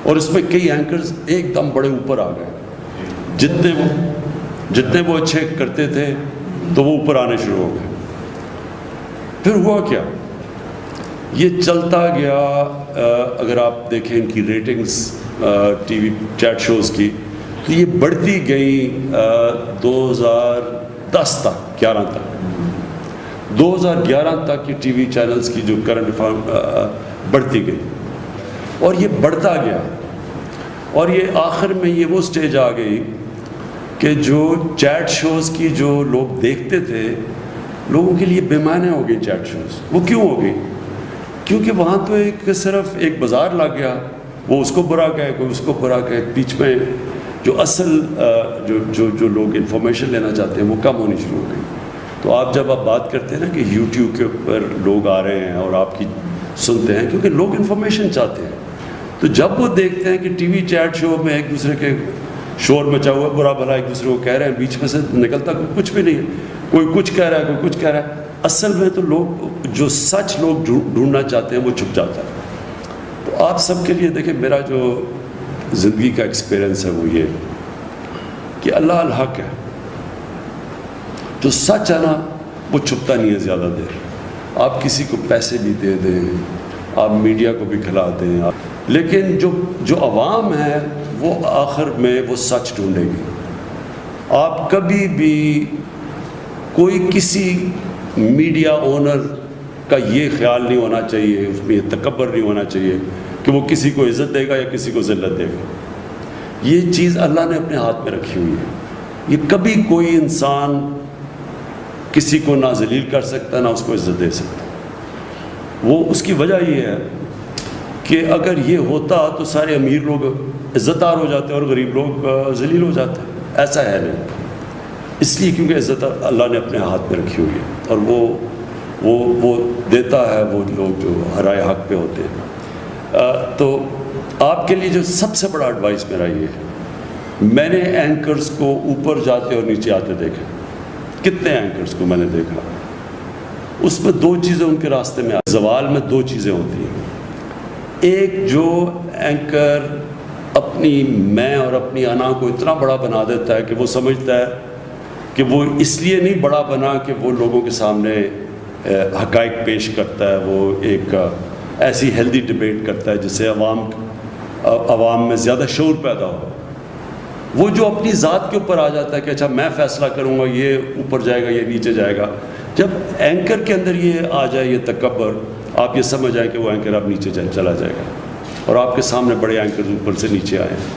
اور اس میں کئی اینکرز ایک دم بڑے اوپر آ گئے. جتنے وہ اچھے کرتے تھے تو وہ اوپر آنے شروع ہو گئے. پھر ہوا کیا؟ یہ چلتا گیا. اگر آپ دیکھیں ان کی ratings TV chat shows کی تو یہ بڑھتی گئی 2010 تک 2011 تک یہ ٹی وی چینلز کی جو کرنٹ بڑھتی گئی اور یہ بڑھتا گیا اور یہ آخر میں یہ وہ سٹیج آ گئی کہ جو چیٹ شوز کی جو لوگ دیکھتے تھے لوگوں کے لیے بے معنی ہو گئی چیٹ شوز. وہ کیوں ہو گئی؟ کیونکہ وہاں تو صرف ایک بازار لگ گیا. وہ اس کو برا کہے کوئی اس کو برا کہے. بیچ میں جو اصل جو لوگ انفارمیشن لینا چاہتے ہیں وہ کم ہونی شروع ہو گئی. تو آپ جب بات کرتے ہیں نا کہ یوٹیوب کے اوپر لوگ آ رہے ہیں اور آپ کی سنتے ہیں کیونکہ لوگ انفارمیشن چاہتے ہیں. تو جب وہ دیکھتے ہیں کہ ٹی وی چیٹ شو میں ایک دوسرے کے شور مچا ہوا برا بھلا ایک دوسرے کو کہہ رہے ہیں, بیچ میں سے نکلتا کچھ بھی نہیں ہے, کوئی کچھ کہہ رہا ہے کوئی کچھ کہہ رہا ہے. اصل میں تو لوگ جو سچ لوگ ڈھونڈنا چاہتے ہیں وہ چھپ جاتا ہے. تو آپ سب کے لیے دیکھیں میرا جو زندگی کا ایکسپیرئنس ہے وہ یہ کہ اللہ الحق ہے. جو سچ ہے نا وہ چھپتا نہیں ہے زیادہ دیر. آپ کسی کو پیسے بھی دے دیں, آپ میڈیا کو بھی کھلا دیں, لیکن جو عوام ہے وہ آخر میں وہ سچ ڈھونڈے گی. آپ کبھی بھی کوئی کسی میڈیا اونر کا یہ خیال نہیں ہونا چاہیے, اس میں یہ تکبر نہیں ہونا چاہیے کہ وہ کسی کو عزت دے گا یا کسی کو ذلت دے گا. یہ چیز اللہ نے اپنے ہاتھ میں رکھی ہوئی ہے. یہ کبھی کوئی انسان کسی کو نہ ذلیل کر سکتا نہ اس کو عزت دے سکتا. وہ اس کی وجہ یہ ہے کہ اگر یہ ہوتا تو سارے امیر لوگ عزت دار ہو جاتے اور غریب لوگ ذلیل ہو جاتے. ایسا ہے نہیں. اس لیے کیونکہ عزت اللہ نے اپنے ہاتھ میں رکھی ہوئی ہے اور وہ دیتا ہے وہ لوگ جو ہرائے حق پہ ہوتے ہیں. تو آپ کے لیے جو سب سے بڑا ایڈوائس میرا یہ ہے, میں نے اینکرز کو اوپر جاتے اور نیچے آتے دیکھا. کتنے اینکرز کو میں نے دیکھا, اس میں دو چیزیں ان کے راستے میں زوال میں دو چیزیں ہوتی ہیں. ایک جو اینکر اپنی میں اور اپنی انا کو اتنا بڑا بنا دیتا ہے کہ وہ سمجھتا ہے کہ وہ اس لیے نہیں بڑا بنا کہ وہ لوگوں کے سامنے حقائق پیش کرتا ہے, وہ ایک ایسی ہیلدی ڈبیٹ کرتا ہے جس سے عوام میں زیادہ شعور پیدا ہو. وہ جو اپنی ذات کے اوپر آ جاتا ہے کہ اچھا میں فیصلہ کروں گا یہ اوپر جائے گا یہ نیچے جائے گا. جب اینکر کے اندر یہ آ جائے یہ تکبر, آپ یہ سمجھ جائیں کہ وہ اینکر اب نیچے چلا جائے گا اور آپ کے سامنے بڑے اینکر اوپر سے نیچے آئے ہیں.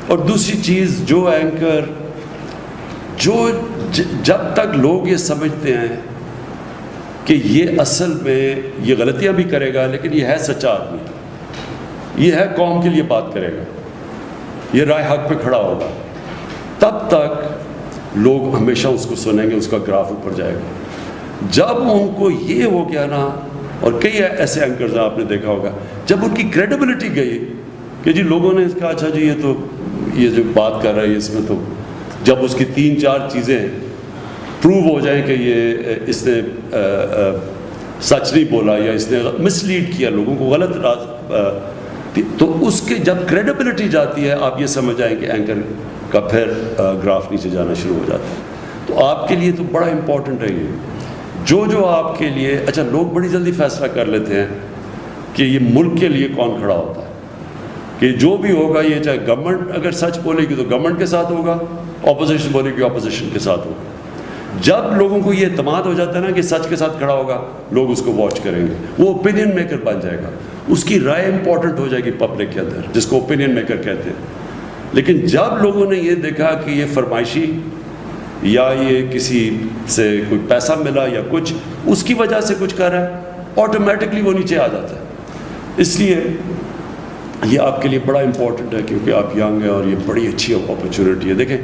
اور دوسری چیز جو اینکر جب تک لوگ یہ سمجھتے ہیں کہ یہ اصل میں یہ غلطیاں بھی کرے گا لیکن یہ ہے سچا آدمی, یہ ہے قوم کے لیے بات کرے گا, یہ رائے حق پہ کھڑا ہوگا, تب تک لوگ ہمیشہ اس کو سنیں گے, اس کا گراف اوپر جائے گا. جب ان کو یہ ہو گیا نا, اور کئی ایسے اینکرز آپ نے دیکھا ہوگا جب ان کی کریڈیبلٹی گئی کہ جی لوگوں نے کہا اچھا جی یہ جو بات کر رہا ہے اس میں تو جب اس کی 3-4 چیزیں پروو ہو جائیں کہ یہ اس نے سچ نہیں بولا یا اس نے مس لیڈ کیا لوگوں کو غلط راز, تو اس کے جب کریڈیبلٹی جاتی ہے آپ یہ سمجھ آئیں کہ اینکر کا پھر گراف نیچے جانا شروع ہو جاتا ہے. تو آپ کے لیے تو بڑا امپورٹنٹ ہے یہ جو آپ کے لیے. اچھا لوگ بڑی جلدی فیصلہ کر لیتے ہیں کہ یہ ملک کے لیے کون کھڑا ہوتا ہے, کہ جو بھی ہوگا یہ چاہے گورنمنٹ اگر سچ بولے گی تو گورنمنٹ کے ساتھ ہوگا, اپوزیشن بولے گی اپوزیشن کے ساتھ ہوگا. جب لوگوں کو یہ اعتماد ہو جاتا ہے نا کہ سچ کے ساتھ کھڑا ہوگا لوگ اس کو واچ کریں گے, وہ اوپینین میکر بن جائے گا, اس کی رائے امپورٹنٹ ہو جائے گی پبلک کے اندر جس کو اوپینین میکر کہتے ہیں. لیکن جب لوگوں نے یہ دیکھا کہ یہ فرمائشی یا یہ کسی سے کوئی پیسہ ملا یا کچھ اس کی وجہ سے کچھ کر رہا ہے, آٹومیٹکلی وہ نیچے آ جاتا ہے. اس لیے یہ آپ کے لیے بڑا امپورٹنٹ ہے کیونکہ آپ ینگ ہیں اور یہ بڑی اچھی اپرچونٹی ہے. دیکھیں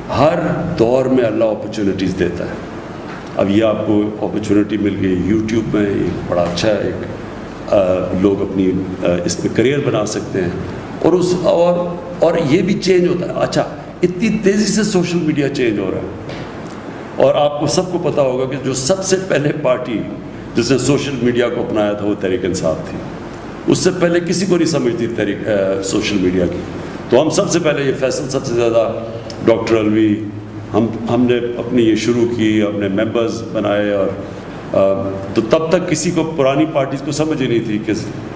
ہر دور میں اللہ اپرچونٹیز دیتا ہے. اب یہ آپ کو اپرچونٹی مل گئی یوٹیوب میں, یہ بڑا اچھا ایک لوگ اپنی اس میں کریئر بنا سکتے ہیں اور یہ بھی چینج ہوتا ہے. اچھا اتنی تیزی سے سوشل میڈیا چینج ہو رہا ہے اور آپ کو سب کو پتہ ہوگا کہ جو سب سے پہلے پارٹی جس نے سوشل میڈیا کو اپنایا تھا وہ تحریک انصاف تھی. اس سے پہلے کسی کو نہیں سمجھتی سوشل میڈیا کی. تو ہم سب سے پہلے یہ فیصل سب سے زیادہ ڈاکٹر علوی ہم نے اپنی یہ شروع کی, اپنے ممبرز بنائے, اور تو تب تک کسی کو پرانی پارٹیز کو سمجھ ہی نہیں تھی کہ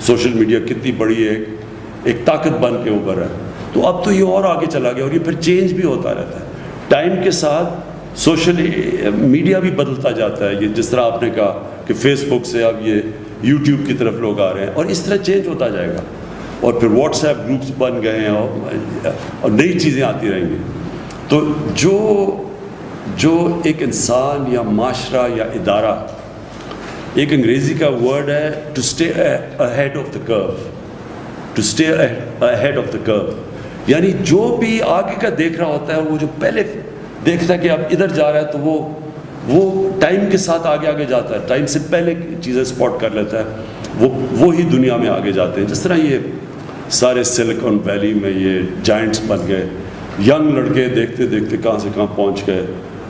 سوشل میڈیا کتنی بڑی ایک طاقت بن کے اوپر ہے. تو اب تو یہ اور آگے چلا گیا, اور یہ پھر چینج بھی ہوتا رہتا ہے ٹائم کے ساتھ. سوشل میڈیا بھی بدلتا جاتا ہے. یہ جس طرح آپ نے کہا کہ فیس بک سے اب یہ یوٹیوب کی طرف لوگ آ رہے ہیں, اور اس طرح چینج ہوتا جائے گا, اور پھر واٹس ایپ گروپس بن گئے ہیں, اور نئی چیزیں آتی رہیں گی. تو جو ایک انسان یا معاشرہ یا ادارہ, ایک انگریزی کا ورڈ ہے to stay ahead of the curve, to stay ahead of the curve, یعنی جو بھی آگے کا دیکھ رہا ہوتا ہے, وہ جو پہلے دیکھتا ہے کہ اب ادھر جا رہا ہے, تو وہ ٹائم کے ساتھ آگے جاتا ہے, ٹائم سے پہلے چیزیں اسپاٹ کر لیتا ہے, وہی دنیا میں آگے جاتے ہیں. جس طرح یہ سارے سلیکن ویلی میں یہ جائنٹس بن گئے, ینگ لڑکے دیکھتے دیکھتے کہاں سے کہاں پہنچ گئے.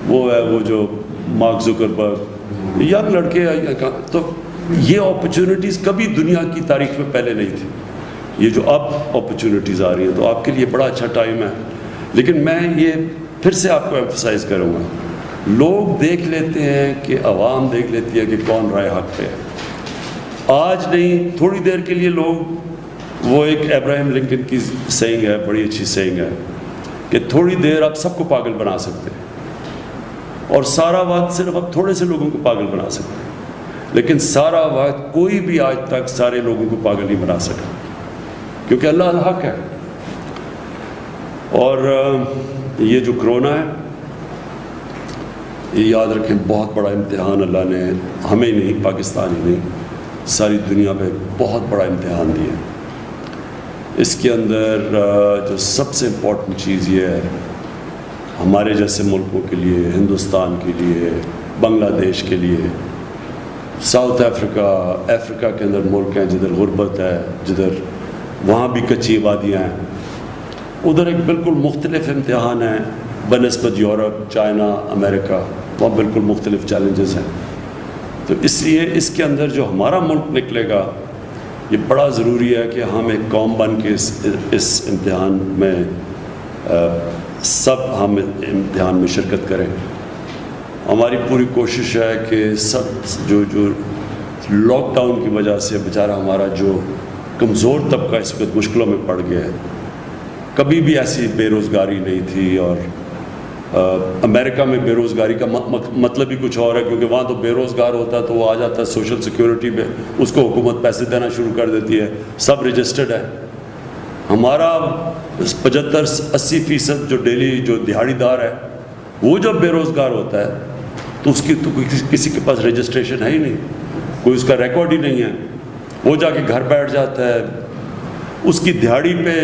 وہ ہے وہ جو مارک زکربرگ, ینگ لڑکے. تو یہ اپرچونٹیز کبھی دنیا کی تاریخ میں پہلے نہیں تھی, یہ جو اب اپرچونٹیز آ رہی ہیں. تو آپ کے لیے بڑا اچھا ٹائم ہے. لیکن میں یہ پھر سے آپ کو ایمفسائز کروں گا, لوگ دیکھ لیتے ہیں کہ عوام دیکھ لیتی ہے کہ کون رائے حق پہ ہے. آج نہیں, تھوڑی دیر کے لیے لوگ, وہ ایک ابراہیم لنکن کی سینگ ہے, بڑی اچھی سینگ ہے, کہ تھوڑی دیر آپ سب کو پاگل بنا سکتے ہیں, اور سارا وقت صرف آپ تھوڑے سے لوگوں کو پاگل بنا سکتے ہیں. لیکن سارا وقت کوئی بھی آج تک سارے لوگوں کو پاگل نہیں بنا سکا, کیونکہ اللہ الحق ہے. اور یہ جو کرونا ہے, یہ یاد رکھیں بہت بڑا امتحان اللہ نے ہمیں نہیں, پاکستان ہی نہیں, ساری دنیا پہ بہت بڑا امتحان دیا. اس کے اندر جو سب سے امپورٹنٹ چیز یہ ہے, ہمارے جیسے ملکوں کے لیے, ہندوستان کے لیے, بنگلہ دیش کے لیے, ساؤتھ افریقہ کے اندر ملک ہیں جدھر غربت ہے, جدھر وہاں بھی کچی آبادیاں ہیں, ادھر ایک بالکل مختلف امتحان ہے بنسبت یورپ, چائنا, امریکہ. وہاں بالکل مختلف چیلنجز ہیں. تو اس لیے اس کے اندر جو ہمارا ملک نکلے گا, یہ بڑا ضروری ہے کہ ہم ایک قوم بن کے اس امتحان میں سب ہم امتحان میں شرکت کریں. ہماری پوری کوشش ہے کہ سب جو لاک ڈاؤن کی وجہ سے بیچارہ ہمارا جو کمزور طبقہ اس وقت مشکلوں میں پڑ گیا ہے, کبھی بھی ایسی بے روزگاری نہیں تھی. اور امریکہ میں بے روزگاری کا مطلب ہی کچھ اور ہے, کیونکہ وہاں تو بے روزگار ہوتا ہے تو وہ آ جاتا ہے سوشل سیکیورٹی پہ, اس کو حکومت پیسے دینا شروع کر دیتی ہے, سب رجسٹرڈ ہے. ہمارا 75-80% جو ڈیلی جو دیہاڑی دار ہے, وہ جب بے روزگار ہوتا ہے تو اس کی تو کسی کے پاس رجسٹریشن ہے ہی نہیں, کوئی اس کا ریکارڈ ہی نہیں ہے. وہ جا کے گھر بیٹھ جاتا ہے, اس کی دیہاڑی پہ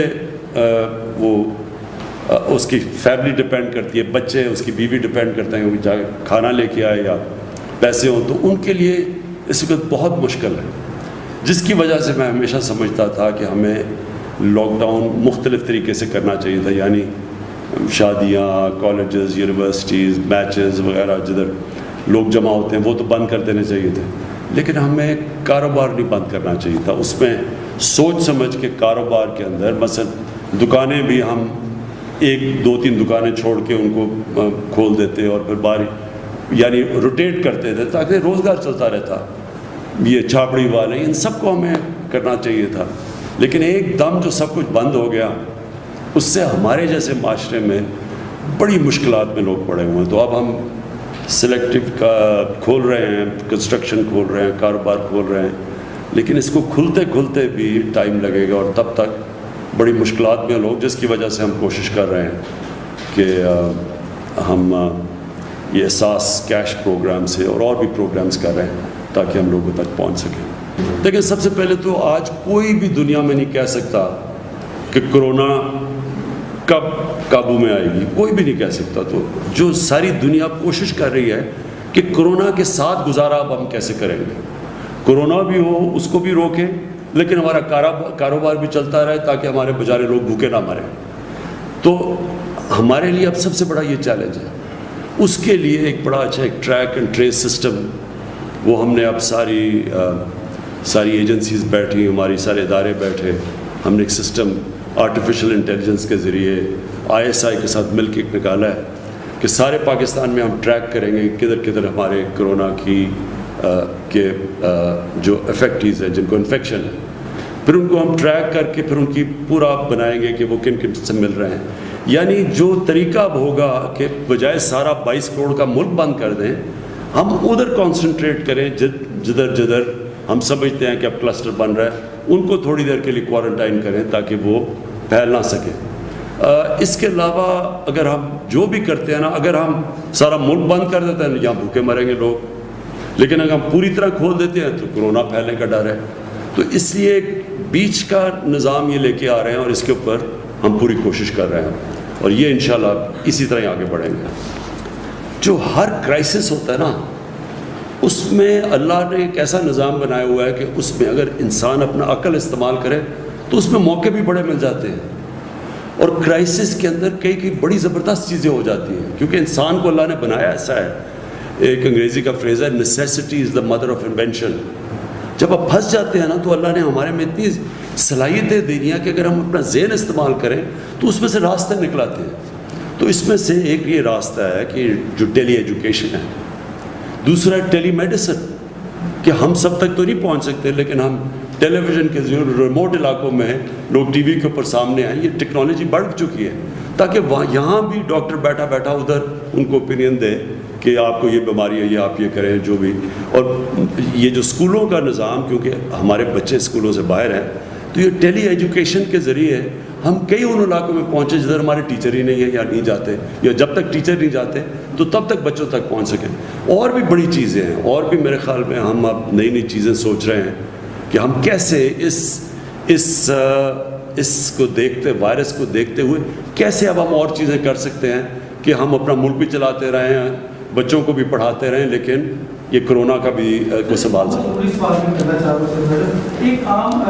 وہ اس کی فیملی ڈپینڈ کرتی ہے, بچے, اس کی بیوی ڈپینڈ کرتے ہیں کہ جا کے کھانا لے کے آئے یا پیسے ہوں. تو ان کے لیے اس وقت بہت مشکل ہے, جس کی وجہ سے میں ہمیشہ سمجھتا تھا کہ ہمیں لاک ڈاؤن مختلف طریقے سے کرنا چاہیے تھا. یعنی شادیاں, کالجز, یونیورسٹیز, میچز وغیرہ جدھر لوگ جمع ہوتے ہیں وہ تو بند کر دینے چاہیے تھے, لیکن ہمیں کاروبار نہیں بند کرنا چاہیے تھا. اس میں سوچ سمجھ کے کاروبار کے اندر, مثلا دکانیں بھی ہم 1-2-3 دکانیں چھوڑ کے ان کو کھول دیتے اور پھر یعنی روٹیٹ کرتے تھے تاکہ روزگار چلتا رہتا. یہ چھاپڑی والے, ان سب کو ہمیں کرنا چاہیے تھا. لیکن ایک دم جو سب کچھ بند ہو گیا, اس سے ہمارے جیسے معاشرے میں بڑی مشکلات میں لوگ پڑے ہوئے ہیں. تو اب ہم سلیکٹیو کا کھول رہے ہیں, کنسٹرکشن کھول رہے ہیں, کاروبار کھول رہے ہیں, لیکن اس کو کھلتے بھی ٹائم لگے گا, اور تب تک بڑی مشکلات میں لوگ, جس کی وجہ سے ہم کوشش کر رہے ہیں کہ ہم یہ احساس کیش پروگرام سے اور بھی پروگرامز کر رہے ہیں تاکہ ہم لوگوں تک پہنچ سکیں. لیکن سب سے پہلے تو آج کوئی بھی دنیا میں نہیں کہہ سکتا کہ کرونا کب قابو میں آئے گی, کوئی بھی نہیں کہہ سکتا. تو جو ساری دنیا کوشش کر رہی ہے کہ کرونا کے ساتھ گزارا اب ہم کیسے کریں گے, کرونا بھی ہو اس کو بھی روکیں, لیکن ہمارا کاروبار بھی چلتا رہے تاکہ ہمارے بیچارے لوگ بھوکے نہ مریں. تو ہمارے لیے اب سب سے بڑا یہ چیلنج ہے. اس کے لیے ایک بڑا اچھا ایک ٹریک اینڈ ٹریس سسٹم وہ ہم نے اب ساری ساری ایجنسیز بیٹھی, ہماری سارے ادارے بیٹھے, ہم نے ایک سسٹم آرٹیفیشل انٹیلیجنس کے ذریعے ISI کے ساتھ مل کے ایک نکالا ہے کہ سارے پاکستان میں ہم ٹریک کریں گے کدھر کدھر ہمارے کرونا کی کے جو افیکٹیز ہیں, جن کو انفیکشن ہے, پھر ان کو ہم ٹریک کر کے پھر ان کی پورا بنائیں گے کہ وہ کن کن سے مل رہے ہیں. یعنی جو طریقہ اب ہوگا کہ بجائے سارا 22 کروڑ کا ملک بند کر دیں, ہم ادھر کانسنٹریٹ کریں جدھر ہم سمجھتے ہیں کہ اب کلسٹر بن رہا ہے, ان کو تھوڑی دیر کے لیے کوارنٹائن کریں تاکہ وہ پھیل نہ سکیں. اس کے علاوہ اگر ہم جو بھی کرتے ہیں نا, اگر ہم سارا ملک بند کر دیتے ہیں یہاں بھوکے مریں گے لوگ, لیکن اگر ہم پوری طرح کھول دیتے ہیں تو کرونا پھیلنے کا ڈر ہے. تو اس لیے بیچ کا نظام یہ لے کے آ رہے ہیں اور اس کے اوپر ہم پوری کوشش کر رہے ہیں, اور یہ انشاءاللہ اسی طرح آگے بڑھیں گے. جو ہر کرائسس ہوتا ہے نا, اس میں اللہ نے ایک ایسا نظام بنایا ہوا ہے کہ اس میں اگر انسان اپنا عقل استعمال کرے تو اس میں موقع بھی بڑے مل جاتے ہیں, اور کرائسس کے اندر کئی بڑی زبردست چیزیں ہو جاتی ہیں, کیونکہ انسان کو اللہ نے بنایا ایسا ہے. ایک انگریزی کا فریز ہے, necessity is the mother of invention. جب آپ پھنس جاتے ہیں نا تو اللہ نے ہمارے میں اتنی صلاحیتیں دے دی ہیں کہ اگر ہم اپنا ذہن استعمال کریں تو اس میں سے راستے نکلاتے ہیں. تو اس میں سے ایک یہ راستہ ہے کہ جو ٹیلی ایجوکیشن ہے, دوسرا ٹیلی میڈیسن, کہ ہم سب تک تو نہیں پہنچ سکتے لیکن ہم ٹیلی ویژن کے ذریعے ریموٹ علاقوں میں لوگ ٹی وی کے اوپر سامنے آئیں. یہ ٹیکنالوجی بڑھ چکی ہے تاکہ وہاں یہاں بھی ڈاکٹر بیٹھا بیٹھا ادھر ان کو اوپینین دے کہ آپ کو یہ بیماری ہے, یہ آپ یہ کریں جو بھی. اور یہ جو اسکولوں کا نظام, کیونکہ ہمارے بچے اسکولوں سے باہر ہیں, تو یہ ٹیلی ایجوکیشن کے ذریعے ہم کئی ان علاقوں میں پہنچے جدھر ہمارے ٹیچر ہی نہیں ہے یا نہیں جاتے, یا جب تک ٹیچر نہیں جاتے تو تب تک بچوں تک پہنچ سکیں. اور بھی بڑی چیزیں ہیں, اور بھی میرے خیال میں ہم اب نئی نئی چیزیں سوچ رہے ہیں کہ ہم کیسے اس کو دیکھتے, وائرس کو دیکھتے ہوئے کیسے اب ہم اور چیزیں کر سکتے ہیں کہ ہم اپنا ملک بھی چلاتے رہیں ہیں, بچوں کو بھی پڑھاتے رہیں, لیکن یہ کرونا کا بھی کو سنبھال سکتے. اس بات میں کہنا چاہ رہا ہوں ایک عام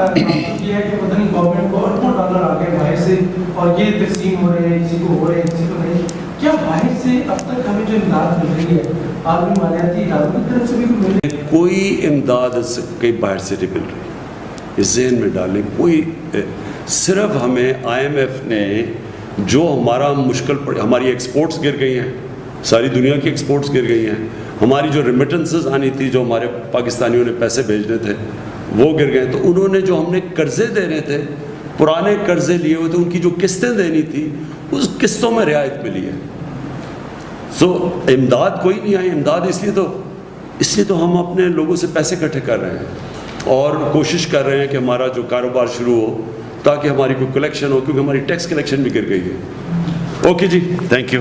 یہ ہے کہ پتہ نہیں گورنمنٹ کو اربوں ڈالر آ گئے باہر سے, اور یہ تقسیم ہو رہے ہیں, کسی کو ہو رہے ہیں کسی کو نہیں. کیا باہر سے اب تک ہمیں جو امداد مل رہی ہے عالمی مالیاتی اداروں کی طرف سے بھی مل رہی ہے؟ کوئی امداد کہیں باہر سے نہیں مل رہی, اس ذہن میں ڈالیں. کوئی, صرف ہمیں IMF نے جو ہمارا مشکل پڑ, ہماری ایکسپورٹس گر گئی ہیں, ساری دنیا کی ایکسپورٹس گر گئی ہیں, ہماری جو ریمیٹنسز آنی تھی, جو ہمارے پاکستانیوں نے پیسے بھیجنے تھے وہ گر گئے. تو انہوں نے جو ہم نے قرضے دینے تھے, پرانے قرضے لیے ہوئے تھے, ان کی جو قسطیں دینی تھی اس قسطوں میں رعایت ملی ہے. سو امداد کوئی نہیں آئی. امداد اس لیے تو ہم اپنے لوگوں سے پیسے اکٹھے کر رہے ہیں اور کوشش کر رہے ہیں کہ ہمارا جو کاروبار شروع ہو تاکہ ہماری کوئی کلیکشن ہو, کیونکہ ہماری ٹیکس کلیکشن بھی گر گئی ہے. اوکے جی, تھینک یو.